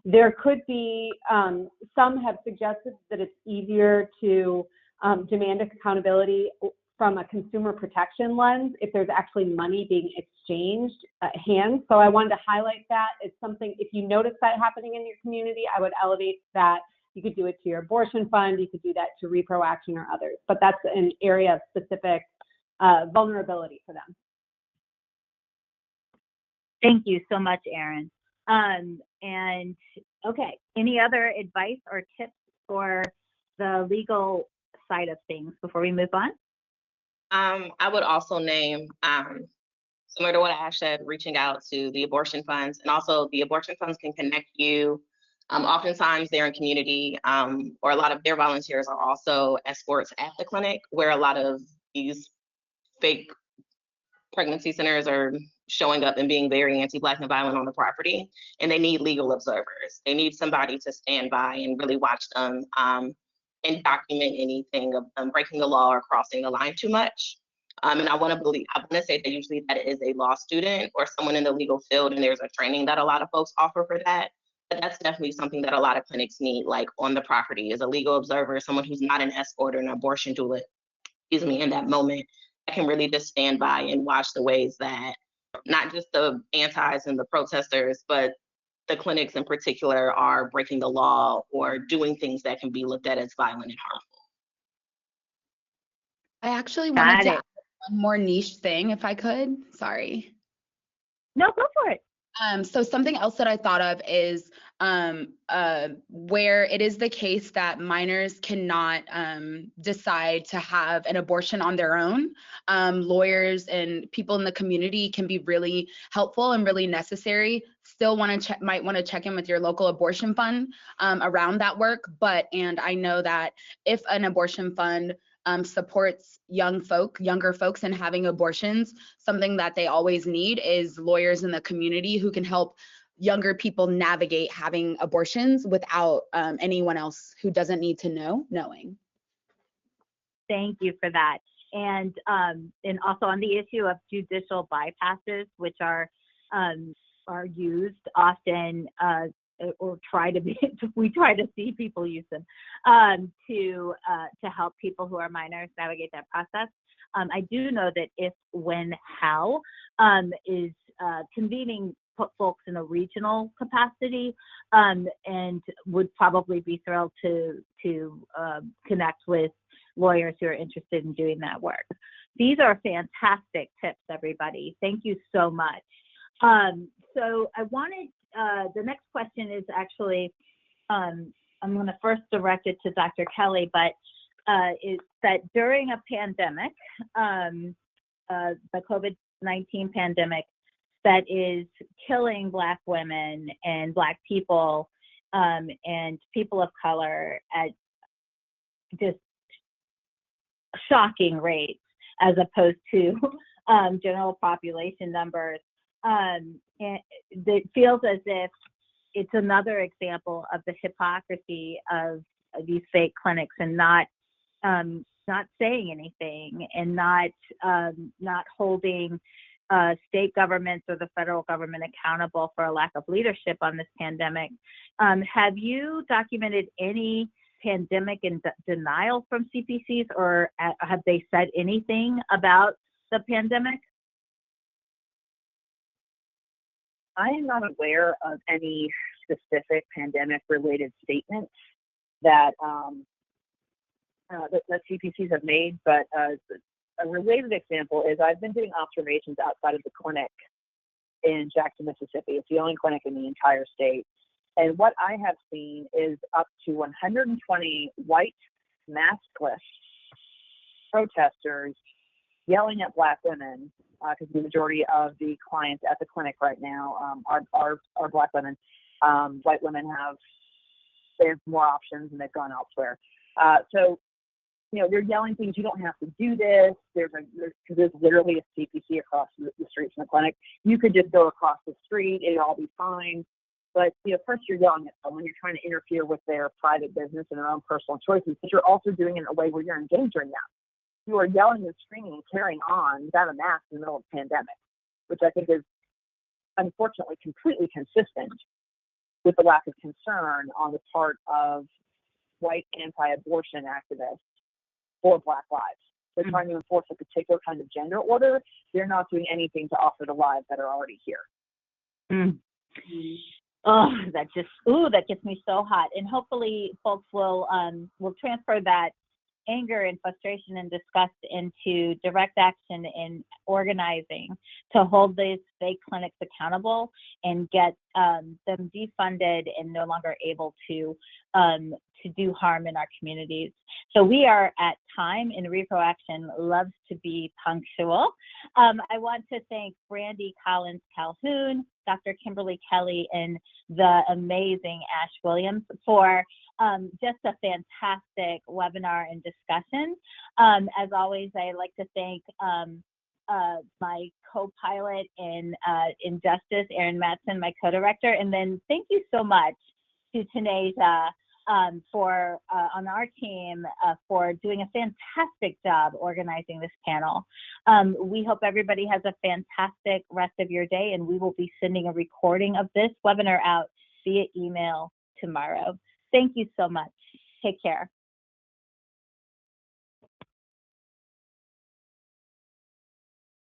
there could be, some have suggested that it's easier to demand accountability from a consumer protection lens if there's actually money being exchanged hands. So I wanted to highlight that. It's something, if you notice that happening in your community, I would elevate that. You could do it to your abortion fund, you could do that to Reproaction or others, but that's an area of specific vulnerability for them. Thank you so much, Erin. And okay, any other advice or tips for the legal side of things before we move on? I would also name, similar to what Ash said, reaching out to the abortion funds, and also the abortion funds can connect you. Oftentimes they're in community, or a lot of their volunteers are also escorts at the clinic, where a lot of these fake pregnancy centers are showing up and being very anti-Black and violent on the property, and they need legal observers. They need somebody to stand by and really watch them and document anything of breaking the law or crossing the line too much. And I want to say that usually that is a law student or someone in the legal field, and there's a training that a lot of folks offer for that. But that's definitely something that a lot of clinics need, like on the property, as a legal observer, someone who's not an escort or an abortion doula, in that moment, that can really just stand by and watch the ways that not just the antis and the protesters, but the clinics in particular are breaking the law or doing things that can be looked at as violent and harmful. I actually wanted to add one more niche thing, if I could. Sorry. No, go for it. So something else that I thought of is where it is the case that minors cannot decide to have an abortion on their own. Lawyers and people in the community can be really helpful and really necessary. Still might want to check in with your local abortion fund around that work. And I know that if an abortion fund supports younger folks in having abortions, something that they always need is lawyers in the community who can help younger people navigate having abortions without anyone else who doesn't need to knowing. Thank you for that. And also on the issue of judicial bypasses, which are used often or we try to see people use them to help people who are minors navigate that process. I do know that how is convening folks in a regional capacity and would probably be thrilled to connect with lawyers who are interested in doing that work. These are fantastic tips, everybody. Thank you so much. So I wanted, the next question is actually, I'm going to first direct it to Dr. Kelly, but is that during a pandemic, the COVID-19 pandemic that is killing Black women and Black people and people of color at just shocking rates as opposed to general population numbers. And it feels as if it's another example of the hypocrisy of these fake clinics and not saying anything and not holding state governments or the federal government accountable for a lack of leadership on this pandemic. Have you documented any pandemic denial from CPCs, or have they said anything about the pandemic? I am not aware of any specific pandemic-related statements that that CPCs have made, but a related example is I've been doing observations outside of the clinic in Jackson, Mississippi. It's the only clinic in the entire state. And what I have seen is up to 120 white maskless protesters yelling at Black women, because the majority of the clients at the clinic right now are Black women. White women they have more options and they've gone elsewhere. So, you know, they're yelling things, you don't have to do this. There's literally a CPC across the street from the clinic. You could just go across the street, it'd all be fine. But, you know, first you're yelling at someone, you're trying to interfere with their private business and their own personal choices, but you're also doing it in a way where you're endangering them. You are yelling and screaming and carrying on without a mask in the middle of the pandemic, which I think is unfortunately completely consistent with the lack of concern on the part of white anti-abortion activists for Black lives. They're trying to enforce a particular kind of gender order. They're not doing anything to offer the lives that are already here. Oh, that gets me so hot. And hopefully folks will transfer that anger and frustration and disgust into direct action in organizing to hold these fake clinics accountable and get them defunded and no longer able to do harm in our communities. So we are at time, and Reproaction loves to be punctual. I want to thank Brandi Collins-Calhoun, Dr. Kimberly Kelly, and the amazing Ash Williams for just a fantastic webinar and discussion. As always, I like to thank my co-pilot in Justice, Erin Mattson, my co-director, and then thank you so much to Taneja on our team for doing a fantastic job organizing this panel. We hope everybody has a fantastic rest of your day, and we will be sending a recording of this webinar out via email tomorrow. Thank you so much. Take care.